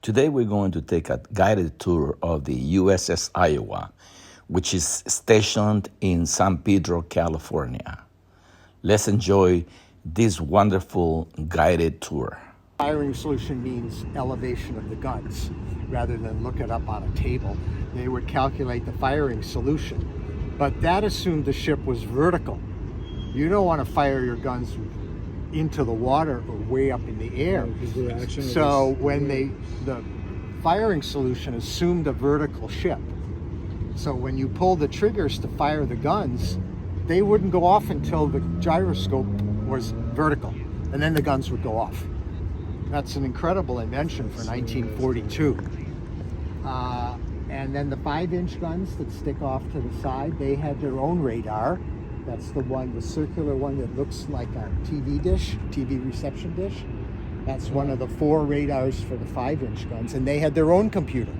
Today we're going to take a guided tour of the USS Iowa, which is stationed in San Pedro, California. Let's enjoy this wonderful guided tour. Firing solution means elevation of the guns. Rather than look it up on a table, they would calculate the firing solution. But that assumed the ship was vertical. You don't want to fire your guns into the water or way up in the air. So when the firing solution assumed a vertical ship. So when you pull the triggers to fire the guns, they wouldn't go off until the gyroscope was vertical, and then the guns would go off. That's an incredible invention for 1942. And then the 5-inch guns that stick off to the side, they had their own radar. That's the one, the circular one that looks like a TV dish, TV reception dish. That's one of the 4 radars for the 5-inch guns, and they had their own computer,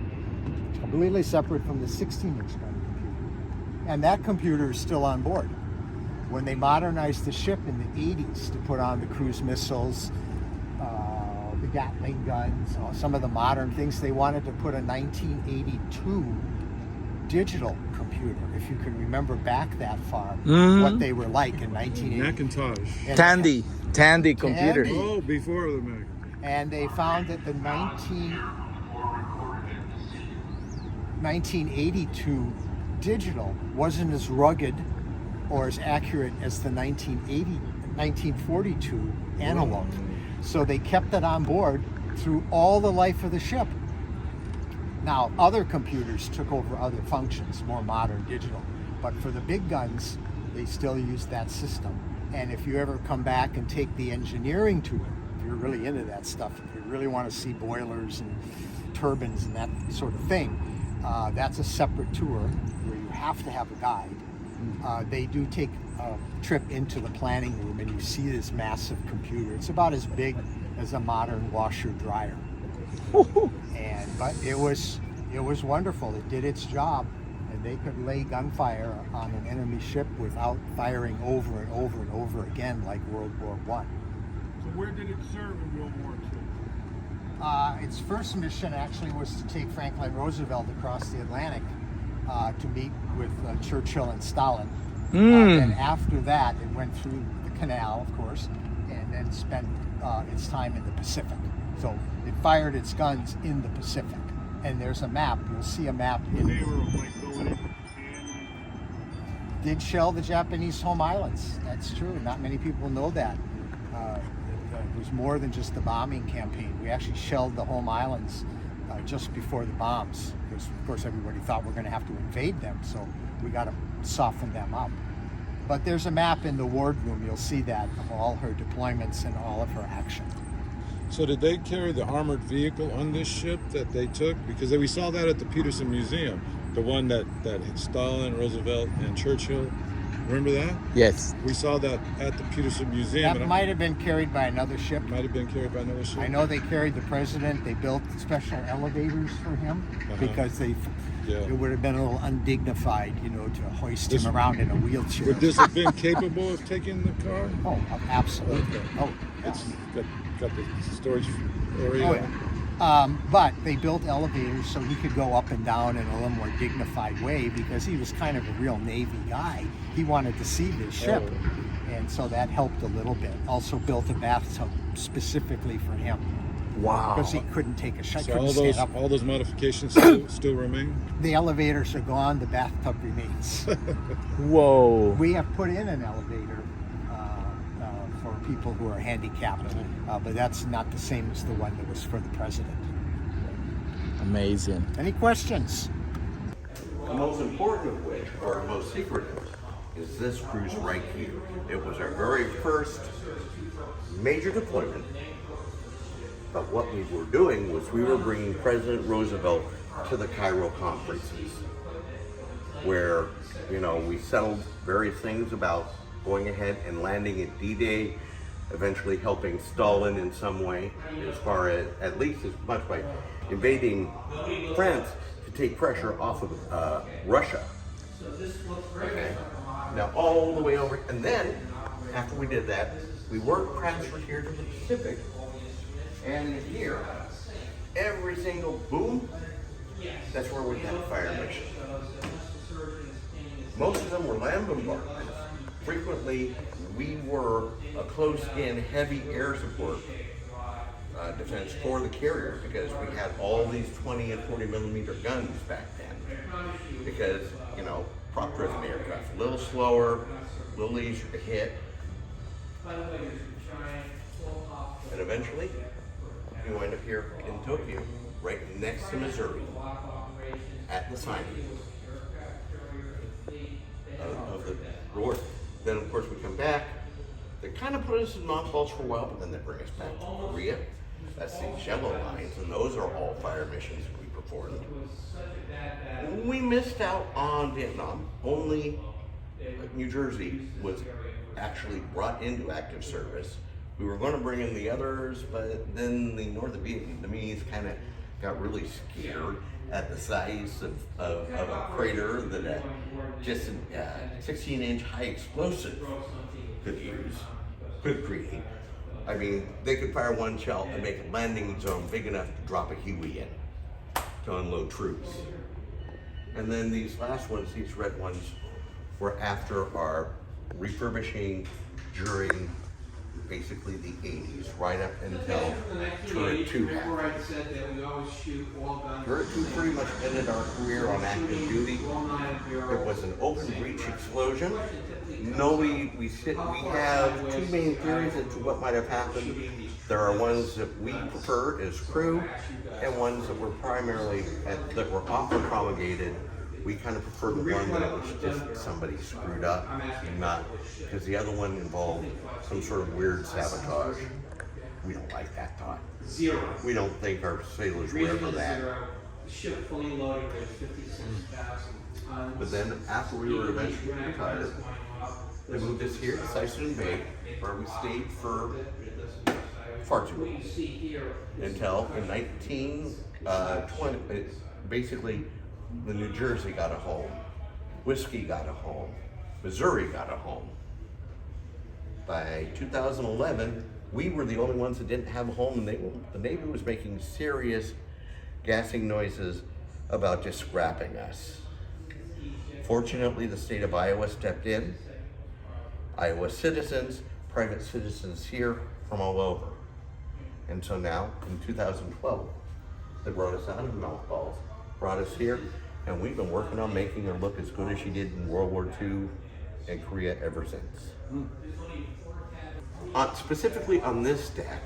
completely separate from the 16-inch gun computer. And that computer is still on board. When they modernized the ship in the 80s to put on the cruise missiles, the Gatling guns, some of the modern things, they wanted to put a 1982 digital computer, if you can remember back that far, what they were like in 1980. Macintosh. Tandy computer. Tandy. Oh, before the Mac. And they found that the 1982 digital wasn't as rugged or as accurate as the 1942 analog. So they kept it on board through all the life of the ship. Now, other computers took over other functions, more modern digital. But for the big guns, they still use that system. And if you ever come back and take the engineering to it, if you're really into that stuff, if you really want to see boilers and turbines and that sort of thing, that's a separate tour where you have to have a guide. They do take a trip into the planning room, and you see this massive computer. It's about as big as a modern washer dryer. But it was wonderful. It did its job, and they could lay gunfire on an enemy ship without firing over and over and over again like World War I. So where did it serve in World War II? Its first mission actually was to take Franklin Roosevelt across the Atlantic to meet with Churchill and Stalin. And after that, it went through the canal, of course, and then spent its time in the Pacific. So it fired its guns in the Pacific. And there's a map. You'll see a map. They were like going in Japan. Did shell the Japanese home islands. That's true. Not many people know that. It was more than just the bombing campaign. We actually shelled the home islands just before the bombs. Because, of course, everybody thought we're going to have to invade them. So we got to soften them up. But there's a map in the wardroom. You'll see that of all her deployments and all of her action. So did they carry the armored vehicle on this ship that they took? Because we saw that at the Peterson Museum, the one that Stalin, Roosevelt, and Churchill. Remember that? Yes. We saw that at the Peterson Museum. That might have been carried by another ship. Might have been carried by another ship. I know they carried the president. They built special elevators for him because it would have been a little undignified, to hoist him around in a wheelchair. Would this have been capable of taking the car? Oh, absolutely. Okay. Oh, It's got the storage area. Oh, yeah. But they built elevators so he could go up and down in a little more dignified way because he was kind of a real Navy guy. He wanted to see this ship, and so that helped a little bit. Also built a bathtub specifically for him. Wow. Because he couldn't take a shot. So all those modifications still remain? The elevators are gone. The bathtub remains. Whoa. We have put in an elevator for people who are handicapped, but that's not the same as the one that was for the president. Amazing. Any questions? The most important of which, or most secretive, is this cruise right here. It was our very first major deployment. But what we were doing was we were bringing President Roosevelt to the Cairo conferences, where, we settled various things about going ahead and landing at D-Day, eventually helping Stalin in some way, as far as, at least as much by invading France to take pressure off of Russia. Okay. Now all the way over, and then after we did that, we were transferred here to the Pacific, and here every single boom, that's where we had a fire mission. Most of them were land bombardments. Frequently, we were a close-in heavy air support defense for the carrier because we had all these 20 and 40 millimeter guns back then. Because, you know, prop-driven aircraft, a little slower, a little easier to hit. And eventually, we wind up here in Tokyo, right next to Missouri, at the signing of the war. Then, of course, we come back. They kind of put us in mothballs for a while, but then they bring us back to Korea. That's the Jello lines, and those are all fire missions we performed. We missed out on Vietnam. Only New Jersey was actually brought into active service. We were going to bring in the others, but then the North Vietnamese kind of got really scared at the size of a crater that just a 16-inch high explosive could create. I mean, they could fire one shell and make a landing zone big enough to drop a Huey in to unload troops. And then these last ones, these red ones, were after our refurbishing during basically the 80s, right up until Turret 2 happened. Turret 2 pretty much ended our career on active duty. It was an open breach explosion. We have two main theories as to what might have happened. There are ones that we prefer as crew, and ones that were primarily that were often promulgated. We kind of prefer the one that it was just somebody screwed up, not because the other one involved some sort of weird sabotage. We don't like that thought. We don't think our sailors were ever that. Ship fully loaded with 56,000. But then after we were eventually retired, they moved us here to Sisseton Bay, where we stayed for far too long. Until in 1920, basically, the New Jersey got a home, Whiskey got a home, Missouri got a home. By 2011, we were the only ones that didn't have a home, and the Navy was making serious gassing noises about just scrapping us. Fortunately, the state of Iowa stepped in. Iowa citizens, private citizens here from all over. And so now, in 2012, they brought us out of mothballs, brought us here, and we've been working on making her look as good as she did in World War II and Korea ever since. Specifically on this deck,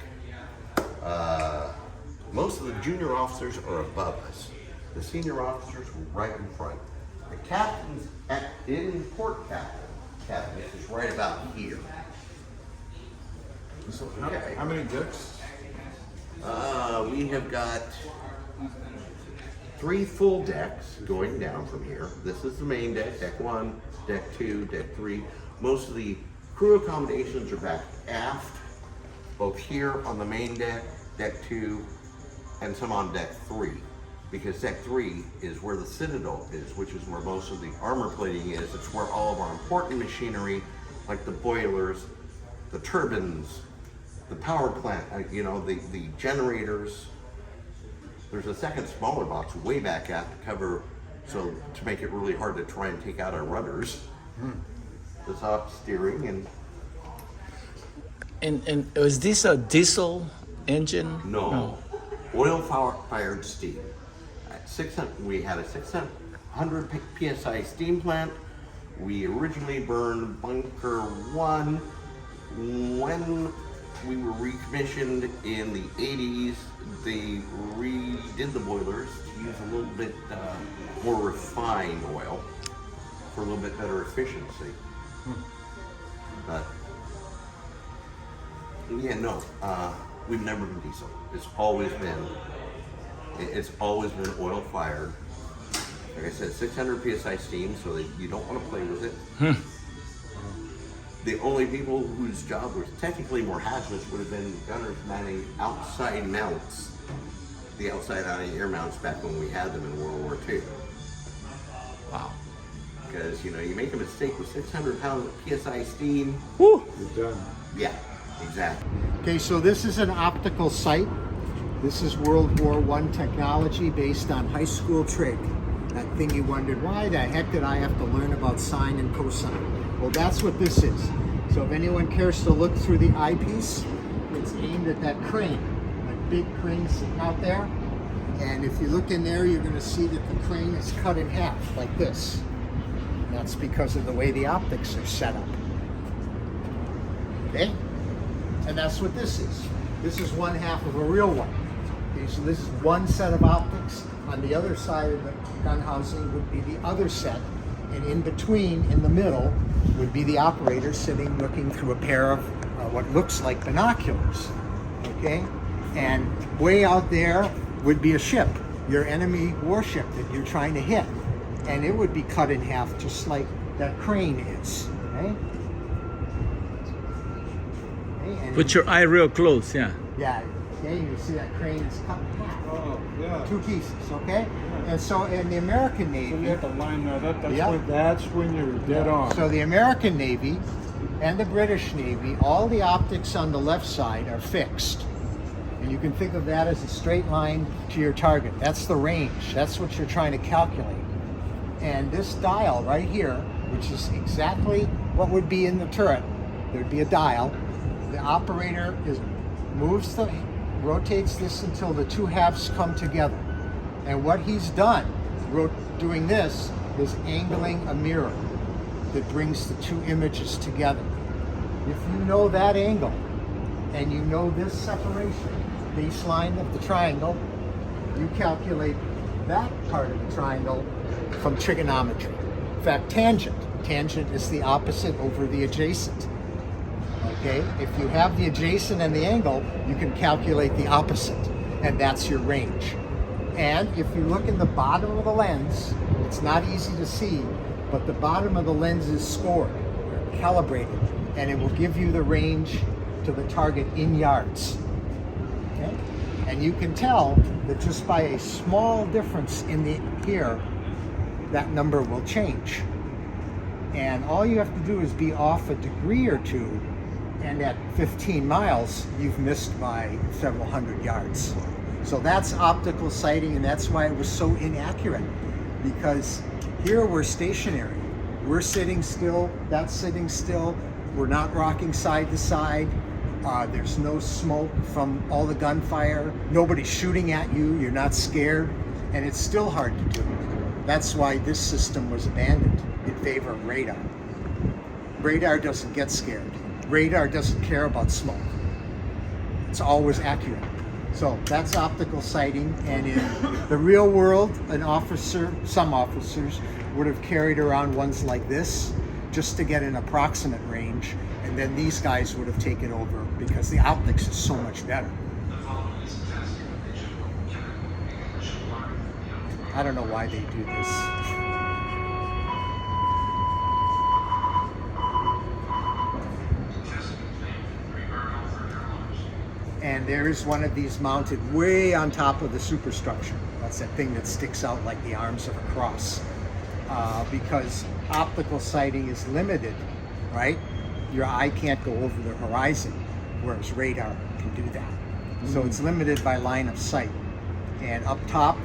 most of the junior officers are above us. The senior officers were right in front. The captains in port cabin is right about here. So how many decks? We have got 3 full decks going down from here. This is the main deck, deck 1, deck 2, deck 3. Most of the crew accommodations are back aft, both here on the main deck, deck 2, and some on deck 3. Because deck 3 is where the Citadel is, which is where most of the armor plating is. It's where all of our important machinery, like the boilers, the turbines, the power plant, the generators. There's a second smaller box way back aft to cover, so to make it really hard to try and take out our rudders. The soft steering And was this a diesel engine? No. Oil-fired steam. We had a 600 psi steam plant. We originally burned bunker 1. When we were recommissioned in the 80s, they redid the boilers to use a little bit more refined oil for a little bit better efficiency. But yeah, no, we've never been diesel. It's always been oil fired. Like I said, 600 psi steam, so that you don't want to play with it. The only people whose job was technically more hazardous would have been gunners manning outside mounts, the outside air mounts back when we had them in World War II. Wow. Because, you make a mistake with 600 psi steam. Woo! You're done. Yeah, exactly. Okay, so this is an optical sight. This is World War I technology based on high school trig. That thing you wondered, why the heck did I have to learn about sine and cosine? Well, that's what this is. So if anyone cares to look through the eyepiece, it's aimed at that crane, that big crane sitting out there. And if you look in there, you're going to see that the crane is cut in half, like this. And that's because of the way the optics are set up. Okay? And that's what this is. This is one half of a real one. Okay, so this is one set of optics. On the other side of the gun housing would be the other set. And in between, in the middle, would be the operator sitting looking through a pair of what looks like binoculars. Okay? And way out there would be a ship, your enemy warship that you're trying to hit. And it would be cut in half just like that crane is. Okay? Okay, and Put your eye real close, yeah. yeah, okay, you see that crane is cut in half. Oh, yeah. Two pieces, okay? And so in the American Navy, So you have to line that up. That's, Yeah. that's when you're dead on. so the American Navy and the British Navy, all the optics on the left side are fixed. And you can think of that as a straight line to your target. That's the range. That's what you're trying to calculate. And this dial right here, which is exactly what would be in the turret, there'd be a dial. The operator rotates this until the two halves come together. And what he's done, doing this, is angling a mirror that brings the two images together. If you know that angle, and you know this separation, baseline of the triangle, you calculate that part of the triangle from trigonometry. In fact, tangent. Tangent is the opposite over the adjacent. Okay? If you have the adjacent and the angle, you can calculate the opposite, and that's your range. And if you look in the bottom of the lens, it's not easy to see, but the bottom of the lens is scored, or calibrated, and it will give you the range to the target in yards. Okay? And you can tell that just by a small difference in the here, that number will change. And all you have to do is be off a degree or two, and at 15 miles, you've missed by several hundred yards. So that's optical sighting, and that's why it was so inaccurate. Because here we're stationary. We're sitting still, that's sitting still. We're not rocking side to side. There's no smoke from all the gunfire. Nobody's shooting at you. You're not scared. And it's still hard to do. That's why this system was abandoned in favor of radar. Radar doesn't get scared. Radar doesn't care about smoke. It's always accurate. So that's optical sighting. And in the real world, some officers would have carried around ones like this just to get an approximate range. And then these guys would have taken over because the optics is so much better. I don't know why they do this. And there's one of these mounted way on top of the superstructure. That's that thing that sticks out like the arms of a cross. Because optical sighting is limited, right? Your eye can't go over the horizon, whereas radar can do that. So it's limited by line of sight. And up top,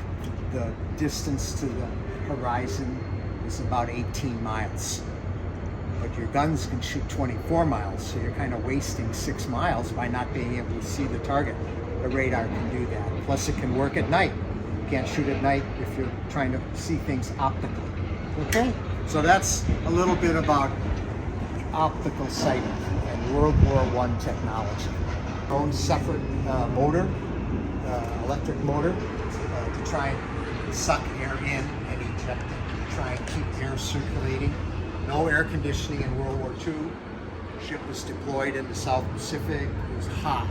the distance to the horizon is about 18 miles. But your guns can shoot 24 miles, so you're kind of wasting 6 miles by not being able to see the target. The radar can do that. Plus it can work at night. You can't shoot at night if you're trying to see things optically. Okay? So that's a little bit about optical sighting and World War I technology. Own separate motor, electric motor, to try and suck air in and eject it, to try and keep air circulating. No air conditioning in World War II. The ship was deployed in the South Pacific. It was hot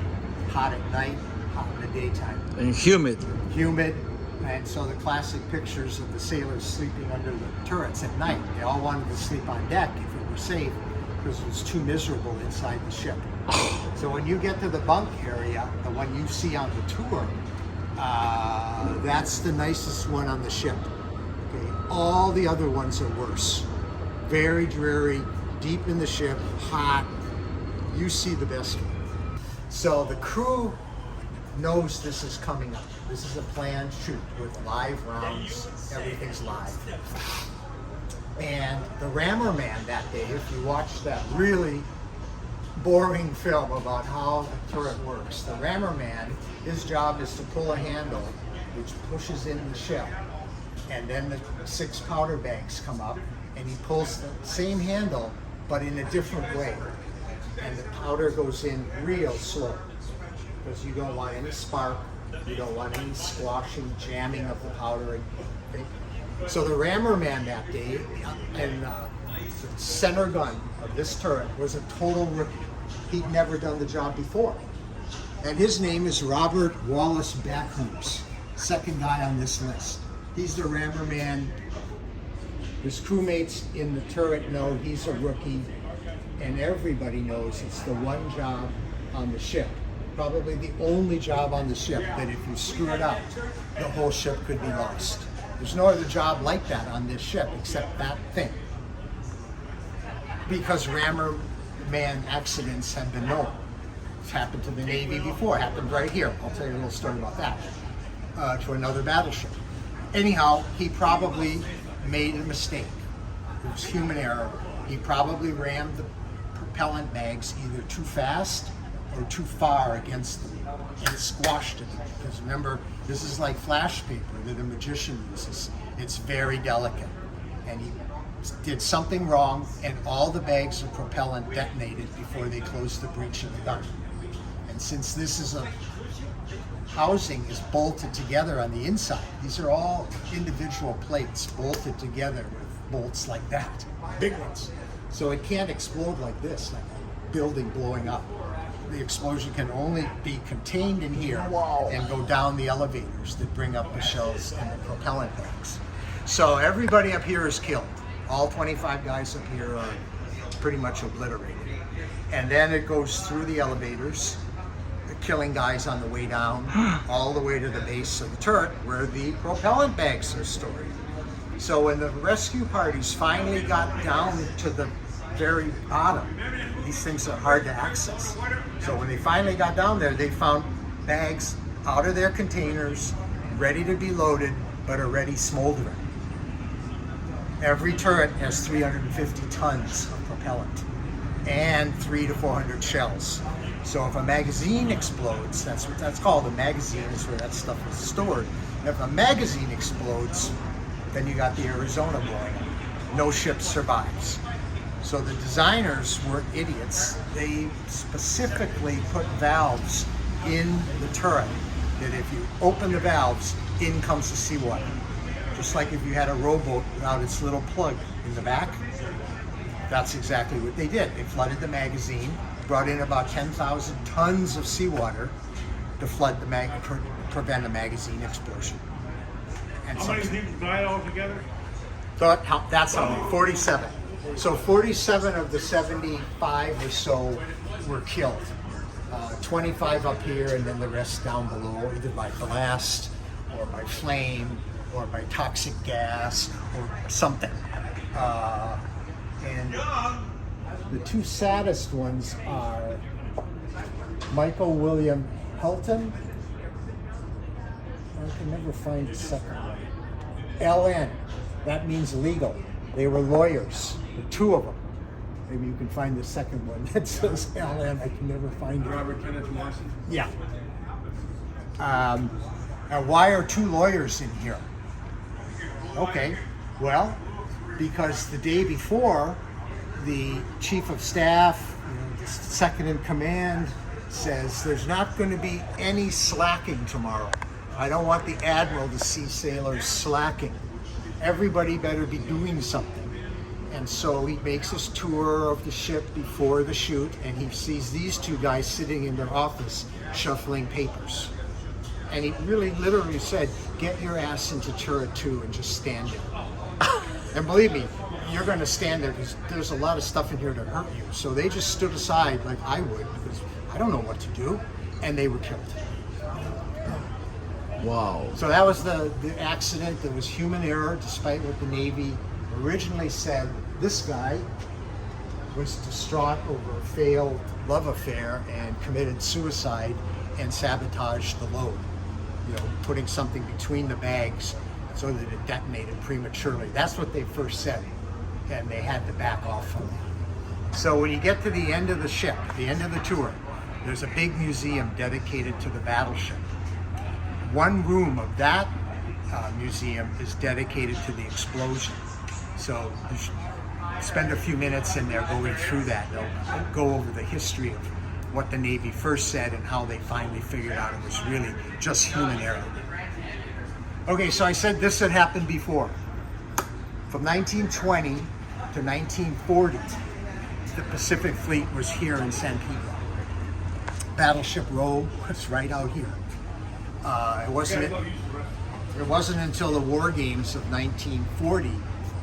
at night, hot in the daytime. And humid. Humid. And so the classic pictures of the sailors sleeping under the turrets at night. They all wanted to sleep on deck if it were safe because it was too miserable inside the ship. So when you get to the bunk area, the one you see on the tour, that's the nicest one on the ship. Okay? All the other ones are worse. Very dreary, deep in the ship, hot. You see the best one. So the crew knows this is coming up. This is a planned shoot with live rounds, everything's live. And the rammer man that day, if you watch that really boring film about how the turret works, the rammer man, his job is to pull a handle which pushes in the shell. And then the 6 powder bags come up and he pulls the same handle but in a different way. And the powder goes in real slow because you don't want any spark, you don't want any squashing, jamming of the powder. Okay? So the rammer man that day, and the center gun of this turret was a total rookie. He'd never done the job before. And his name is Robert Wallace Backhoops, second guy on this list. He's the rammer man. His crewmates in the turret know he's a rookie, and everybody knows it's the one job on the ship, probably the only job on the ship, that if you screw it up, the whole ship could be lost. There's no other job like that on this ship except that thing. Because rammer man accidents have been known. It's happened to the Navy before, it happened right here. I'll tell you a little story about that, to another battleship. Anyhow, he probably made a mistake. It was human error. He probably rammed the propellant bags either too fast or too far against them and squashed it. Because remember, this is like flash paper that a magician uses. It's very delicate. And he did something wrong and all the bags of propellant detonated before they closed the breech of the gun. And since this is a housing is bolted together on the inside, these are all individual plates bolted together with bolts like that, big ones. So it can't explode like this, like a building blowing up. The explosion can only be contained in here and go down the elevators that bring up the shells and the propellant bags. So everybody up here is killed. All 25 guys up here are pretty much obliterated. And then it goes through the elevators, killing guys on the way down, all the way to the base of the turret where the propellant bags are stored. So when the rescue parties finally got down to the very bottom, these things are hard to access. So when they finally got down there, they found bags out of their containers, ready to be loaded, but already smoldering. Every turret has 350 tons of propellant and 300 to 400 shells. So if a magazine explodes, that's what that's called. A magazine is where that stuff is stored. If a magazine explodes, then you got the Arizona blowing up. No ship survives. So the designers weren't idiots. They specifically put valves in the turret that if you open the valves, in comes the seawater. Just like if you had a rowboat without its little plug in the back, that's exactly what they did. They flooded the magazine, brought in about 10,000 tons of seawater to flood the prevent a magazine explosion. And how many people died altogether? That's how many, 47. So 47 of the 75 or so were killed. 25 up here and then the rest down below, either by blast or by flame or by toxic gas or something. And the two saddest ones are Michael William Helton. I can never find the second one. LN, that means legal. They were lawyers, the two of them. Maybe you can find the second one that says LN. I can never find it. Robert Kenneth Morrison? Yeah. And why are two lawyers in here? Okay, well, because the day before, the chief of staff, the second in command, says there's not going to be any slacking tomorrow. I don't want the admiral to see sailors slacking. Everybody better be doing something. And so he makes his tour of the ship before the shoot, and he sees these two guys sitting in their office shuffling papers. And he really literally said, get your ass into turret 2 and just stand there. And believe me, you're going to stand there because there's a lot of stuff in here to hurt you. So they just stood aside like I would, because I don't know what to do. And they were killed. Wow. So that was the accident. There was human error, despite what the Navy originally said. This guy was distraught over a failed love affair and committed suicide and sabotage the load, putting something between the bags so that it detonated prematurely. That's what they first said, and they had to back off from that. So when you get to the end of the ship, the end of the tour, there's a big museum dedicated to the battleship. One room of that museum is dedicated to the explosion. So you should spend a few minutes in there going through that. They'll go over the history of what the Navy first said and how they finally figured out it was really just human error. Okay, so I said this had happened before. From 1920 to 1940, the Pacific Fleet was here in San Pedro. Battleship Row was right out here. It wasn't until the war games of 1940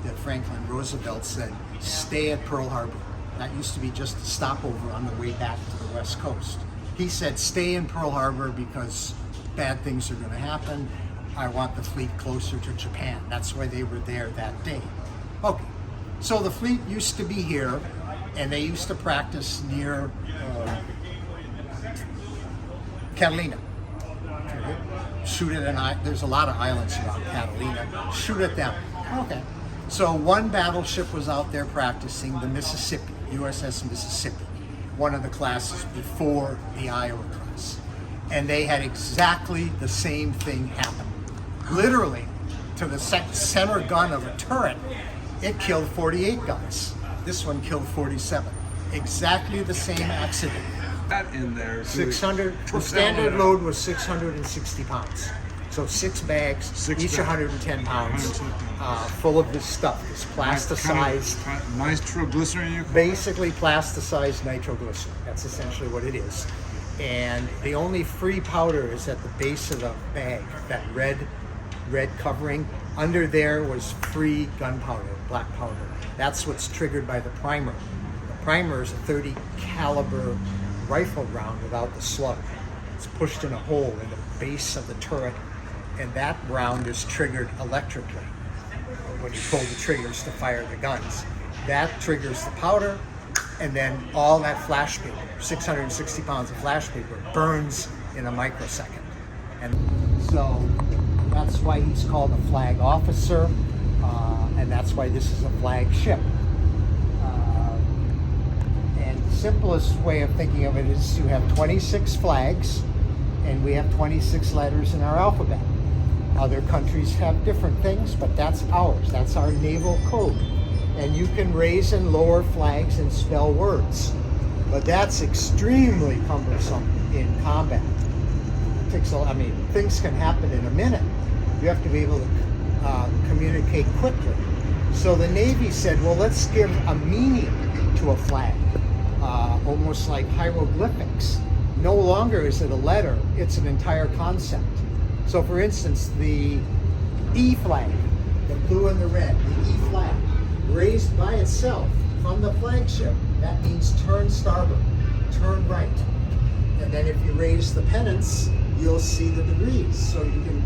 that Franklin Roosevelt said, stay at Pearl Harbor. That used to be just a stopover on the way back to the West Coast. He said, stay in Pearl Harbor because bad things are going to happen. I want the fleet closer to Japan. That's why they were there that day. Okay, so the fleet used to be here, and they used to practice near Catalina. Shoot at an island. There's a lot of islands around Catalina. Shoot at them. Okay. So one battleship was out there practicing, the Mississippi, USS Mississippi, one of the classes before the Iowa class. And they had exactly the same thing happen. Literally, to the center gun of a turret, it killed 48 guns. This one killed 47. Exactly the same accident. That in there. 600, the standard load was 660 pounds. So 6 bags, each 110 pounds, full of this stuff, this plasticized. Nitroglycerin, you call it? Basically plasticized nitroglycerin. That's essentially what it is. And the only free powder is at the base of the bag, that red covering. Under there was free gunpowder, black powder. That's what's triggered by the primer. The primer is a 30 caliber rifle round without the slug. It's pushed in a hole in the base of the turret, and that round is triggered electrically when you pull the triggers to fire the guns. That triggers the powder, and then all that flash paper, 660 pounds of flash paper, burns in a microsecond. And so that's why he's called a flag officer, and that's why this is a flagship. And the simplest way of thinking of it is you have 26 flags, and we have 26 letters in our alphabet. Other countries have different things, but that's ours. That's our naval code. And you can raise and lower flags and spell words. But that's extremely cumbersome in combat. Things can happen in a minute. You have to be able to communicate quickly. So the Navy said, well, let's give a meaning to a flag, almost like hieroglyphics. No longer is it a letter, it's an entire concept. So for instance, the E flag, the blue and the red, the E flag, raised by itself from the flagship, that means turn starboard, turn right. And then if you raise the pennants, you'll see the degrees. So you can,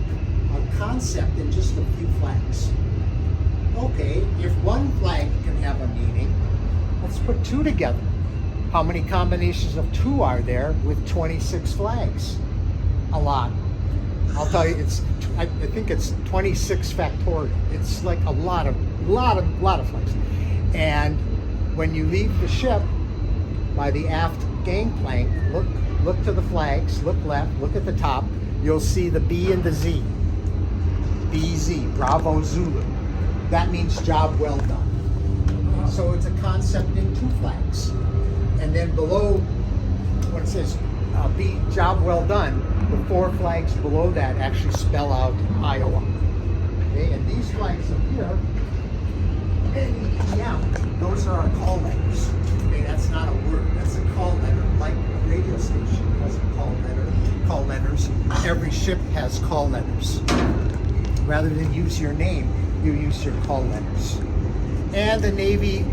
a concept in just a few flags. Okay, if one flag can have a meaning, let's put 2 together. How many combinations of 2 are there with 26 flags? A lot. I'll tell you, I think it's 26 factorial. It's like a lot of flags. And when you leave the ship by the aft gangplank, look to the flags, look left, look at the top. You'll see the B and the Z. BZ, Bravo Zulu. That means job well done. So it's a concept in 2 flags. And then below, when it says B, job well done, the 4 flags below that actually spell out Iowa. Okay, and these flags up here, those are our call letters. Okay, that's not a word, that's a call letter, like a radio station has a call letters. Every ship has call letters. Rather than use your name, you use your call letters. And the Navy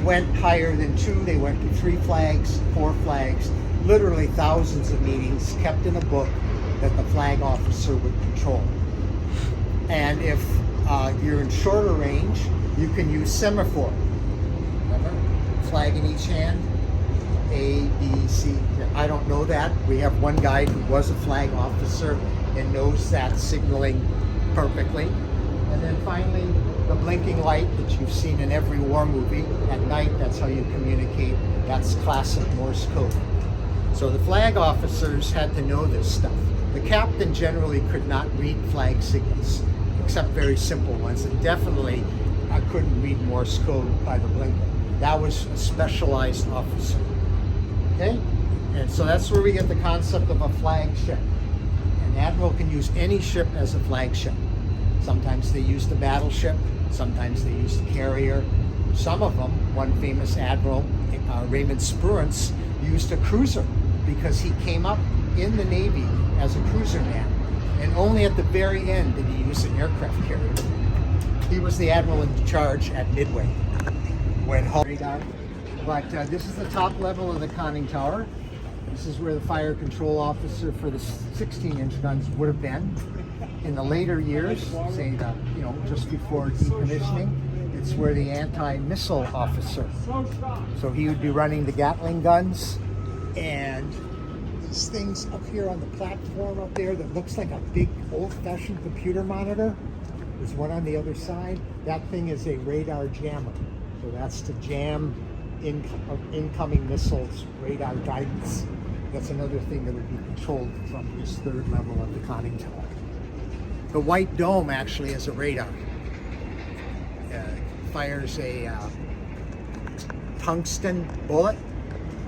went higher than 2, they went to 3 flags, 4 flags, literally thousands of meetings kept in a book that the flag officer would control. And if you're in shorter range, you can use semaphore. Remember? Flag in each hand. A, B, C. I don't know that. We have one guy who was a flag officer and knows that signaling perfectly. And then finally, the blinking light that you've seen in every war movie. At night, that's how you communicate. That's classic Morse code. So the flag officers had to know this stuff. The captain generally could not read flag signals, except very simple ones, and definitely I couldn't read Morse code by the blinking. That was a specialized officer. Okay? And so that's where we get the concept of a flagship. An admiral can use any ship as a flagship. Sometimes they use the battleship, sometimes they use the carrier. Some of them, one famous admiral, Raymond Spruance, used a cruiser because he came up in the Navy as a cruiser man. And only at the very end did he use an aircraft carrier. He was the admiral in charge at Midway when Hull radar. But this is the top level of the conning tower. This is where the fire control officer for the 16-inch guns would have been. In the later years, say just before decommissioning, it's where the anti-missile officer. So he would be running the Gatling guns, and these things up here on the platform up there that looks like a big old-fashioned computer monitor. There's one on the other side. That thing is a radar jammer. So that's to jam incoming missiles, radar guidance. That's another thing that would be controlled from this third level of the conning tower. The white dome actually is a radar. Fires a tungsten bullet.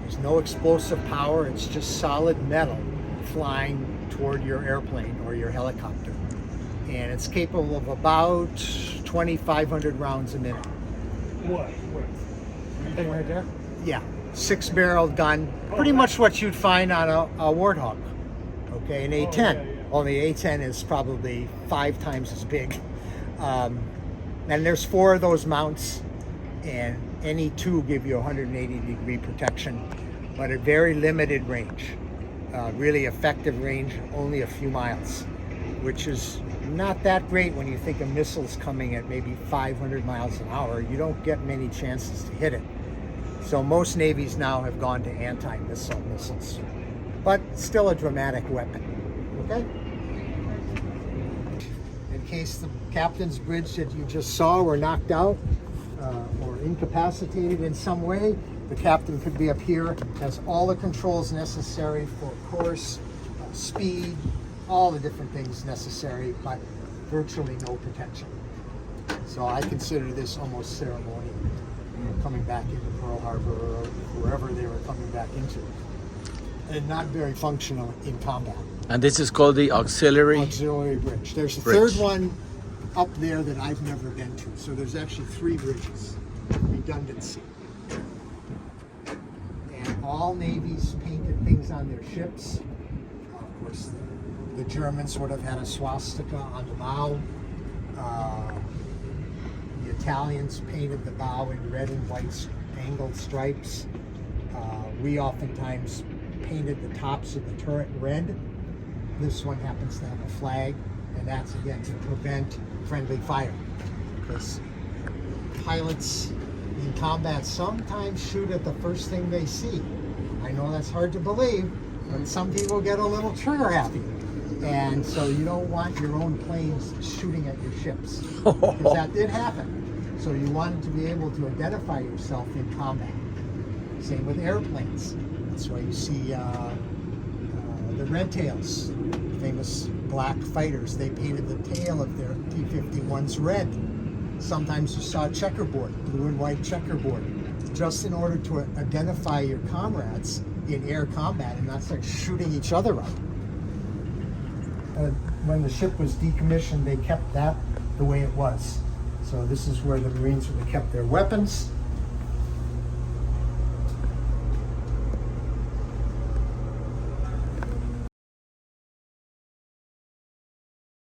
There's no explosive power. It's just solid metal flying toward your airplane or your helicopter. And it's capable of about 2,500 rounds a minute. What? Anything right there? Yeah, 6-barreled gun. Pretty much what you'd find on a Warthog. Okay, an A-10. yeah. Only A-10 is probably 5 times as big. And there's 4 of those mounts, and any 2 give you 180-degree protection, but a very limited range. Really effective range, only a few miles, which is not that great when you think of missiles coming at maybe 500 miles an hour. You don't get many chances to hit it. So most navies now have gone to anti-missile missiles, but still a dramatic weapon. Okay? In case the captain's bridge that you just saw were knocked out or incapacitated in some way, the captain could be up here, has all the controls necessary for course, speed, all the different things necessary, but virtually no protection. So I consider this almost ceremonial, coming back into Pearl Harbor or wherever they were coming back into, and not very functional in combat. And this is called the auxiliary Bridge. There's a bridge. third one up there that I've never been to. So there's actually 3 bridges. Redundancy. And all navies painted things on their ships. Of course, the Germans would have had a swastika on the bow. The Italians painted the bow in red and white angled stripes. We oftentimes painted the tops of the turret red. This one happens to have a flag, and that's again to prevent friendly fire. Because pilots in combat sometimes shoot at the first thing they see. I know that's hard to believe, but some people get a little trigger happy. And so you don't want your own planes shooting at your ships. Because that did happen. So you wanted to be able to identify yourself in combat. Same with airplanes. That's why you see the Red Tails, famous black fighters. They painted the tail of their T-51s red. Sometimes you saw a checkerboard, blue and white checkerboard, just in order to identify your comrades in air combat and not start shooting each other up. When the ship was decommissioned, they kept that the way it was. So this is where the Marines would have kept their weapons.